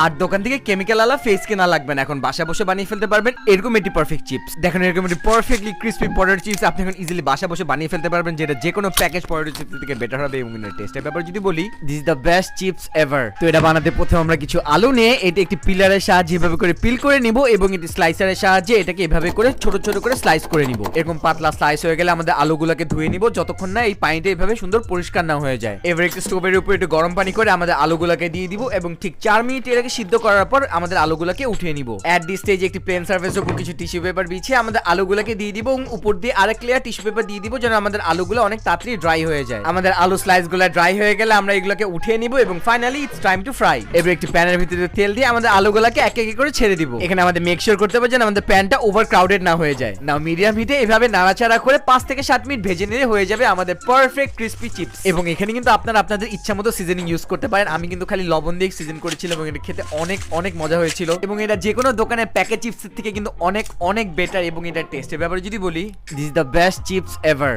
আর দোকান থেকে কেমিক্যাল আলা ফেস কেনা লাগবে না, এখন বাসা বসে বানিয়ে ফেলতে পারবেন এরকম একটি পারফেক্ট চিপস। দেখেন এরকম একটি পারফেক্টলি ক্রিসপি পটেটো চিপস আপনি এখন ইজিলি বাসা বসে বানিয়ে ফেলতে পারবেন, যেটা যে কোনো প্যাকেজ পটেটো চিপস থেকে বেটার হবে। এবং এর টেস্টের ব্যাপারে যদি বলি, this is the best chips ever. তো এটা বানাতে প্রথমে আমরা কিছু আলু নিয়ে এটা একটি পিলারের সাহায্যে এভাবে করে পিল করে নিব এবং এটি স্লাইসারের সাহায্যে এটাকে এভাবে করে ছোট ছোট করে স্লাইস করে নিব। এরকম পাতলা স্লাইস হয়ে গেলে আমাদের আলুগুলোকে ধুয়ে নিব যতক্ষণ না এই পানিটা এইভাবে সুন্দর পরিষ্কার না হয়ে যায়। এবার একটু স্টোভের উপরে একটু গরম পানি করে আমাদের আলুগুলোকে দিয়ে দিব এবং ঠিক 4 মিনিট এটাকে সিদ্ধ করার পর আমাদের আলুগুলোকে উঠিয়ে নিব। এট দিস স্টেজে একটি প্লেন সারফেসের উপর কিছু টিস্যু পেপার বিছিয়ে আমাদের আলুগুলোকে দিয়ে দিব এবং উপর দিয়ে আরেক লেয়ার টিস্যু পেপার দিয়ে দিব যেন আমাদের আলুগুলো অনেক তাড়াতাড়ি ড্রাই হয়ে যায়। আমাদের আলু স্লাইসগুলো ড্রাই হয়ে গেলে আমরা এগুলোকে উঠিয়ে নিব এবং finally it's time to fry. এবার একটি প্যানের ভিতরে তেল দিয়ে আমাদের আলুগুলোকে এক এক করে ছেড়ে দিব। এখানে আমাদের মেক শিওর করতে হবে যেন আমাদের প্যানটা ওভার ক্রাউডেড না হয়ে যায়। নাও মিডিয়াম হিটে এভাবে নাড়াচাড়া করে 5 থেকে 7 মিনিট ভেজে নিলে হয়ে যাবে আমাদের পারফেক্ট ক্রিসপি চিপস। এবং এখানে কিন্তু আপনারা আপনাদের ইচ্ছা মতো সিজনিং ইউজ করতে পারেন। আমি কিন্তু খালি লবণ দিয়ে সিজন করেছিলাম এবং এটা খেতে অনেক অনেক মজা হয়েছিল এবং এটা যে কোনো দোকানের প্যাকেজ চিপসের থেকে কিন্তু অনেক অনেক বেটার। এবং এটা টেস্টের ব্যাপারে যদি বলি, this is the best chips ever.